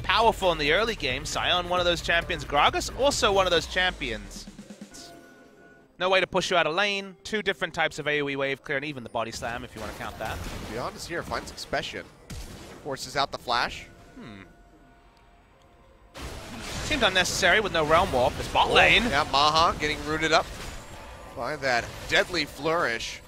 Powerful in the early game. Sion, one of those champions. Gragas, also one of those champions. No way to push you out of lane. Two different types of AoE wave clear, and even the body slam, if you want to count that. Beyond is here, finds EXPESSION. Forces out the flash. Seems unnecessary with no Realm Warp. The bot lane. Yeah, MAHA getting rooted up by that deadly flourish.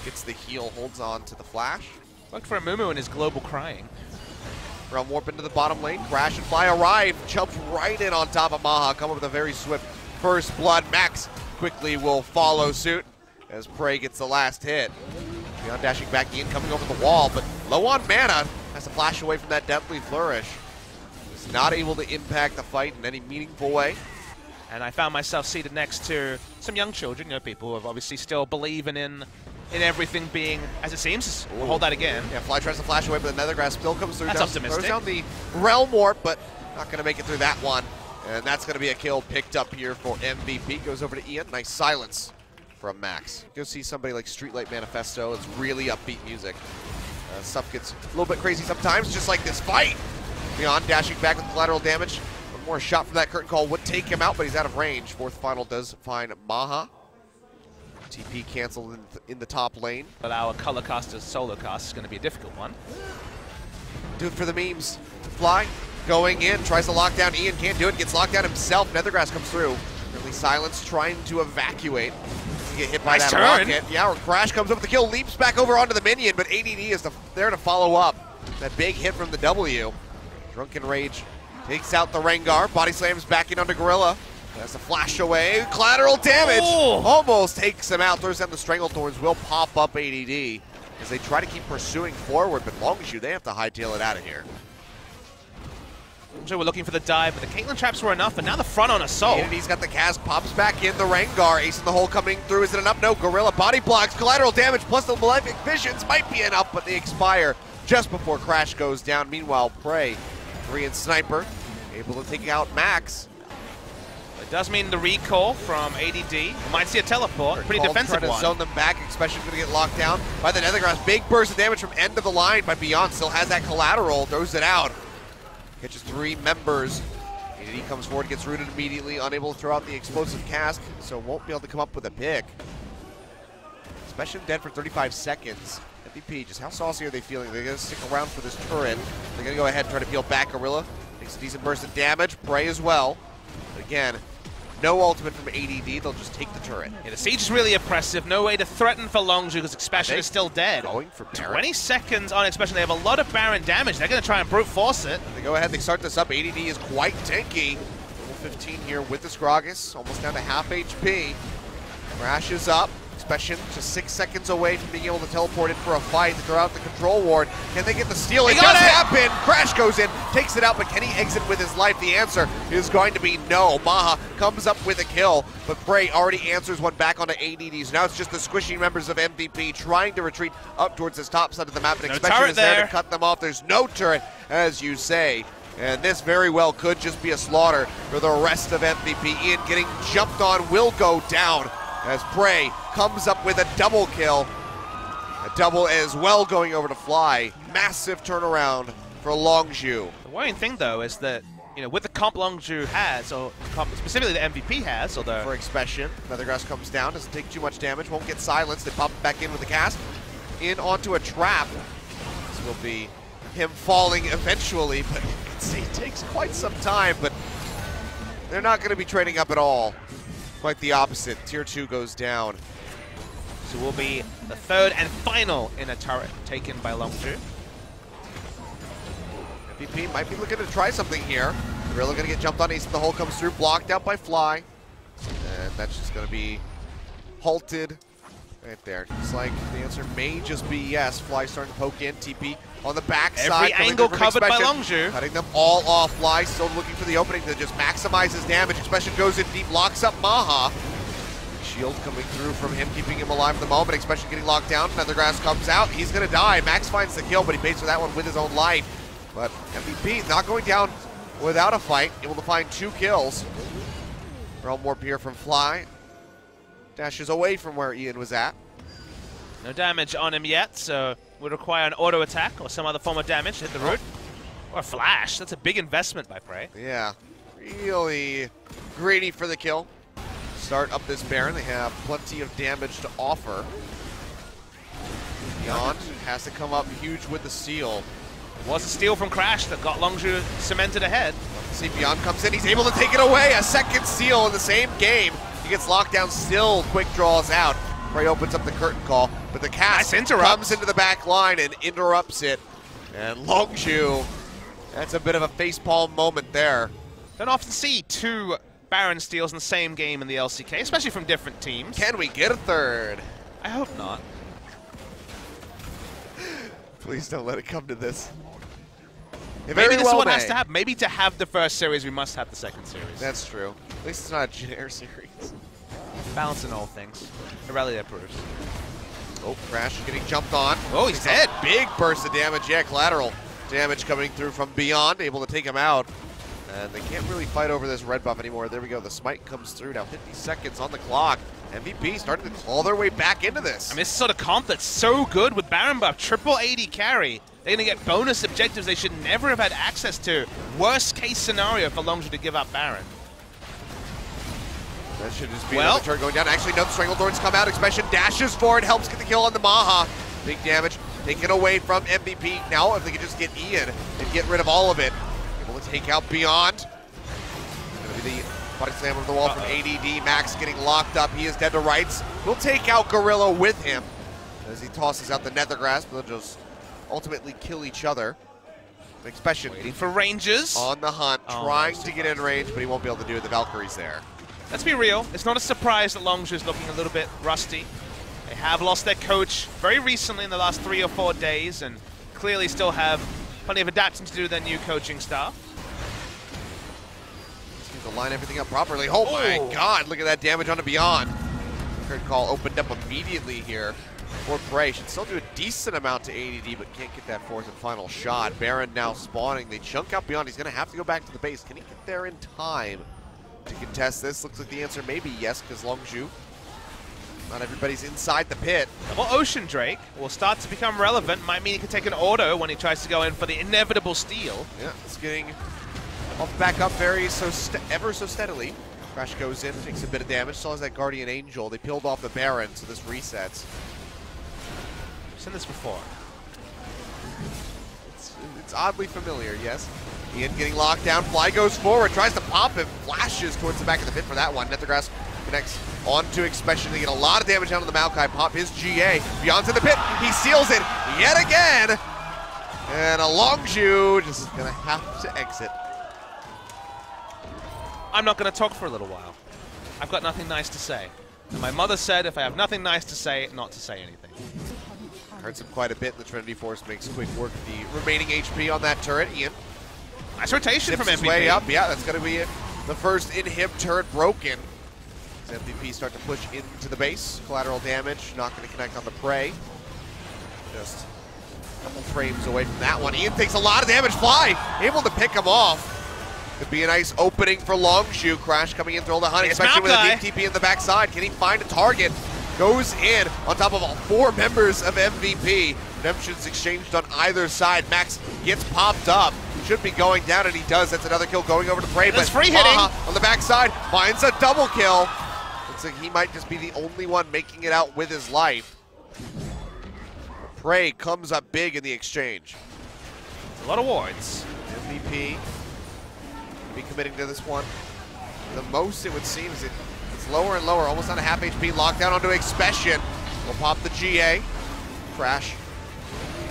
Gets the heal, holds on to the flash. Looked for a Mumu in his global crying. Realm Warp into the bottom lane. Crash and Fly arrive. Jump right in on top of MAHA. Come up with a very swift first blood. Max quickly will follow suit as Prey gets the last hit. Beyond dashing back in, coming over the wall, but low on mana. Has to flash away from that deadly flourish. Is not able to impact the fight in any meaningful way. And I found myself seated next to some young children, people who have obviously still believing in everything being as it seems. We'll hold that again. Yeah, Fly tries to flash away, but the Nethergrass still comes through. That's optimistic. Throws down the Realm Warp, but not going to make it through that one. And that's going to be a kill picked up here for MVP. Goes over to Ian. Nice silence from Max. Go see somebody like Streetlight Manifesto. It's really upbeat music. Stuff gets a little bit crazy sometimes, just like this fight. Beyond dashing back with collateral damage. One more shot from that curtain call would take him out, but he's out of range. Fourth final does find MAHA. TP canceled in the top lane. But our color caster's solo cast is going to be a difficult one. Do it for the memes. Fly going in, tries to lock down Ian, can't do it, gets locked down himself. Nethergrass comes through. Really Silence trying to evacuate. Get hit by that rocket. Yeah, or Crash comes up with the kill, leaps back over onto the minion, but ADD is there to follow up. That big hit from the W. Drunken Rage takes out the Rengar. Body slams back in onto Gorilla. Has a flash away. Collateral damage. Oh. Almost takes him out. Throws down the Stranglethorns. Will pop up ADD as they try to keep pursuing forward, but LONGZHU, they have to hightail it out of here. So we're looking for the dive, but the Caitlyn traps were enough, and now the front on Assault. ADD's got the cast, pops back in the Rengar. Ace in the hole coming through. Is it enough? No. Gorilla body blocks. Collateral damage plus the Malefic Visions might be enough, but they expire just before Crash goes down. Meanwhile, Prey, 3 and Sniper, able to take out Max. It does mean the recall from ADD. We might see a teleport. Pretty defensive trying to zone them back. EXPESSION going to get locked down by the Nethergrass. Big burst of damage from end of the line by Beyond. Still has that collateral. Throws it out. Catches 3 members. ADD comes forward, gets rooted immediately. Unable to throw out the explosive cast, so won't be able to come up with a pick. EXPESSION dead for 35 seconds. MVP, just how saucy are they feeling? They're going to stick around for this turret. They're going to go ahead and try to peel back Gorilla. Takes a decent burst of damage. Prey as well. But again, no ultimate from ADD, they'll just take the turret. Yeah, the siege is really oppressive. No way to threaten for LONGZHU because EXPESSION is still dead. Going for Baron. 20 seconds on EXPESSION. They have a lot of Baron damage. They're going to try and brute force it. They go ahead, they start this up. ADD is quite tanky. Level 15 here with this Gragas, almost down to half HP. Crashes up. EXPESSION just 6 seconds away from being able to teleport in for a fight to throw out the control ward. Can they get the steal? It does happen! Crash goes in, takes it out, but can he exit with his life? The answer is going to be no. MAHA comes up with a kill, but Prey already answers one back onto ADD. So now it's just the squishy members of MVP trying to retreat up towards this top side of the map, and EXPESSION is there to cut them off. There's no turret, as you say. And this very well could just be a slaughter for the rest of MVP. Ian getting jumped on will go down as Prey comes up with a double kill. A double as well going over to Fly. Massive turnaround for LONGZHU. The worrying thing, though, is that, with the comp LONGZHU has, or specifically the MVP has, although... For EXPESSION, Nethergrass comes down, doesn't take too much damage, won't get silenced. They pop it back in with the cast. In onto a trap. This will be him falling eventually, but you can see it takes quite some time, but they're not going to be trading up at all. Quite the opposite. Tier 2 goes down. So will be the third and final in a turret taken by LONGZHU. MVP might be looking to try something here. Gorilla going to get jumped on. Ace in the hole comes through, blocked out by Fly. And that's just going to be halted right there. Looks like the answer may just be yes. Fly starting to poke in. TP on the backside. Every angle covered by LONGZHU. Cutting them all off. Fly still looking for the opening to just maximize his damage. EXPESSION goes in deep, locks up MAHA. Shield coming through from him, keeping him alive at the moment. EXPESSION getting locked down. Nethergrass comes out. He's going to die. Max finds the kill, but he pays for that one with his own life. But MVP not going down without a fight. Able to find 2 kills. Realm Warp here from Fly. Dashes away from where Ian was at. No damage on him yet, so would require an auto attack or some other form of damage to hit the root. Or a flash. That's a big investment by Prey. Yeah, really greedy for the kill. Start up this Baron. They have plenty of damage to offer. Beyond has to come up huge with the steal. Was a steal from Crash that got LONGZHU cemented ahead. See, Beyond comes in. He's able to take it away. A second steal in the same game. He gets locked down, still quick draws out. Prey opens up the curtain call, but the cast comes into the back line and interrupts it. And LONGZHU, that's a bit of a facepalm moment there. Don't often see two Baron steals in the same game in the LCK, especially from different teams. Can we get a third? I hope not. Please don't let it come to this. Maybe this one has to happen. Maybe to have the first series, we must have the second series. That's true. At least it's not a generic series. Balancing all things. Irelia approves. Oh, Crash is getting jumped on. Oh, he's dead. Big burst of damage. Yeah, collateral damage coming through from Beyond, able to take him out. And they can't really fight over this red buff anymore. There we go. The smite comes through. Now 50 seconds on the clock. MVP starting to claw their way back into this. I mean, this is sort of comp that's so good with Baron buff. Triple AD carry. They're going to get bonus objectives they should never have had access to. Worst case scenario for LONGZHU to give up Baron. That should just be another turn going down. Actually, no, the Stranglethorns come out. Expression dashes forward, helps get the kill on the MAHA. Big damage taken away from MVP. Now, if they could just get Ian and get rid of all of it. Able to take out Beyond. Going to be the body slam over the wall from ADD. Max getting locked up. He is dead to rights. We'll take out Gorilla with him as he tosses out the Nether Grasp. They'll just ultimately kill each other. EXPESSION waiting for ranges. On the hunt, trying to get in range, but he won't be able to do it. The Valkyrie's there. Let's be real. It's not a surprise that LONGZHU is looking a little bit rusty. They have lost their coach very recently in the last 3 or 4 days, and clearly still have plenty of adapting to do with their new coaching staff. Just need to line everything up properly. Oh my God, look at that damage onto Beyond. Curtain call opened up immediately here for Prey. Should still do a decent amount to ADD, but can't get that fourth and final shot. Baron now spawning. They chunk out Beyond. He's going to have to go back to the base. Can he get there in time to contest this? Looks like the answer may be yes, because LONGZHU, not everybody's inside the pit. Well, Ocean Drake will start to become relevant. Might mean he can take an auto when he tries to go in for the inevitable steal. Yeah, it's getting off back up ever so steadily. Crash goes in, takes a bit of damage. Still has that Guardian Angel. They peeled off the Baron, so this resets. I've seen this before. It's oddly familiar, yes. Ian getting locked down. Fly goes forward, tries to pop him, flashes towards the back of the pit for that one. Nethergrass connects onto EXPESSION. They get a lot of damage down on the Maokai. Pop his GA. Beyond's in the pit. He seals it yet again. And a LONGZHU just going to have to exit. I'm not going to talk for a little while. I've got nothing nice to say. And my mother said if I have nothing nice to say, not to say anything. Hurts him quite a bit. The Trinity Force makes quick work of the remaining HP on that turret. Ian. Nice rotation from MVP. Way up. Yeah, that's going to be it. The first inhib turret broken. As MVP start to push into the base. Collateral damage, not going to connect on the Prey. Just a couple frames away from that one. Ian takes a lot of damage. Fly able to pick him off. Could be a nice opening for LONGZHU. Crash coming in through all the hunt, especially with a deep TP in the backside. Can he find a target? Goes in on top of all 4 members of MVP. Redemption's exchanged on either side. Max gets popped up. Should be going down, and he does. That's another kill going over to Prey. That's free hitting. On the backside finds a double kill. Looks like he might just be the only one making it out with his life. Prey comes up big in the exchange. A lot of wards. MVP be committing to this one. The most it would seem is it's lower and lower, almost on a half HP. Locked down onto EXPESSION. Will pop the GA. Crash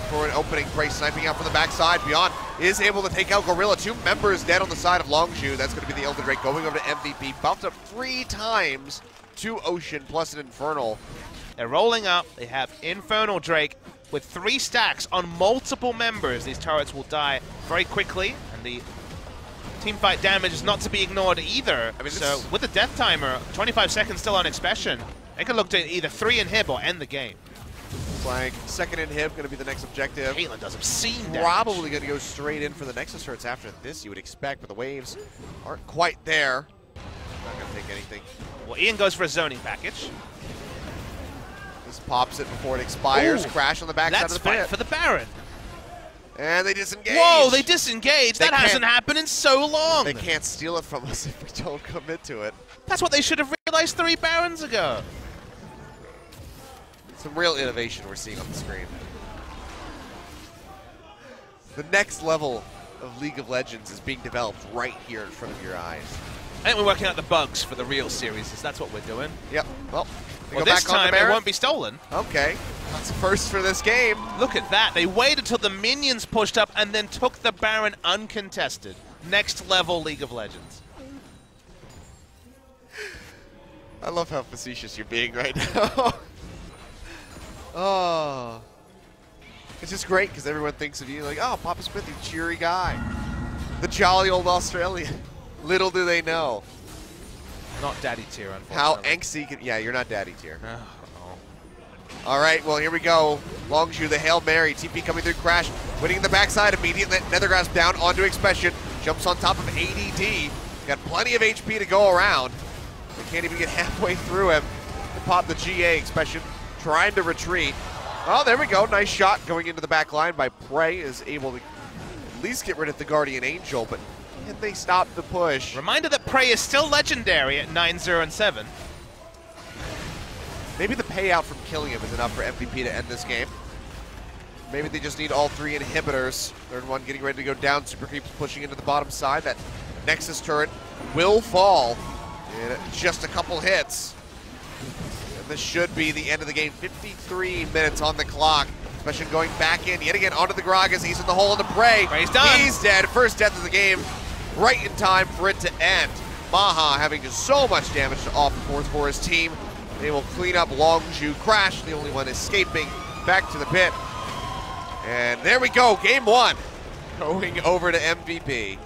for an opening. Prey sniping out from the backside. Beyond is able to take out Gorilla. 2 members dead on the side of LONGZHU. That's going to be the Elder Drake going over to MVP. Bumped up 3 times to Ocean plus an Infernal. They're rolling up. They have Infernal Drake with 3 stacks on multiple members. These turrets will die very quickly, and the teamfight damage is not to be ignored either. I mean, so with the death timer, 25 seconds still on EXPESSION, they can look to either 3 inhib or end the game. It's like second inhib going to be the next objective. Caitlyn does obscene damage. Probably going to go straight in for the Nexus turrets after this, you would expect, but the waves aren't quite there. Not going to take anything. Well, Ian goes for a zoning package. This pops it before it expires. Crash on the backside of the pit. Let's fight for the Baron. And they disengage. Whoa, they disengage. That hasn't happened in so long. They can't steal it from us if we don't commit to it. That's what they should have realized 3 Barons ago. Some real innovation we're seeing on the screen. The next level of League of Legends is being developed right here in front of your eyes. I think we're working out the bugs for the real series. That's what we're doing. Yep. Well, this time it won't be stolen. Okay. That's a first for this game. Look at that. They waited till the minions pushed up and then took the Baron uncontested. Next level League of Legends. I love how facetious you're being right now. Oh. It's just great because everyone thinks of you like, oh, Papa Smith, you cheery guy. The jolly old Australian. Little do they know. Not daddy tier, unfortunately. How angsty yeah, you're not daddy tier. Oh. All right, well, here we go. LONGZHU, the Hail Mary. TP coming through, Crash. Winning the backside, immediate Nether Grasp down onto EXPESSION. Jumps on top of ADD. Got plenty of HP to go around. They can't even get halfway through him. To pop the GA, EXPESSION trying to retreat. Oh, there we go. Nice shot going into the back line by Prey. Is able to at least get rid of the Guardian Angel, but can they stop the push? Reminder that Prey is still legendary at 9-0-7. Maybe the payout from killing him is enough for MVP to end this game. Maybe they just need all 3 inhibitors. Third one getting ready to go down. Super Creeps pushing into the bottom side. That Nexus turret will fall in just a couple hits. And this should be the end of the game. 53 minutes on the clock. EXPESSION going back in yet again onto the Gragas. He's in the hole of the Prey. Prey's done. He's dead. First death of the game. Right in time for it to end. MAHA having so much damage to offer forth for his team. They will clean up LONGZHU. Crash, the only one escaping back to the pit. And there we go, game 1. Going over to MVP.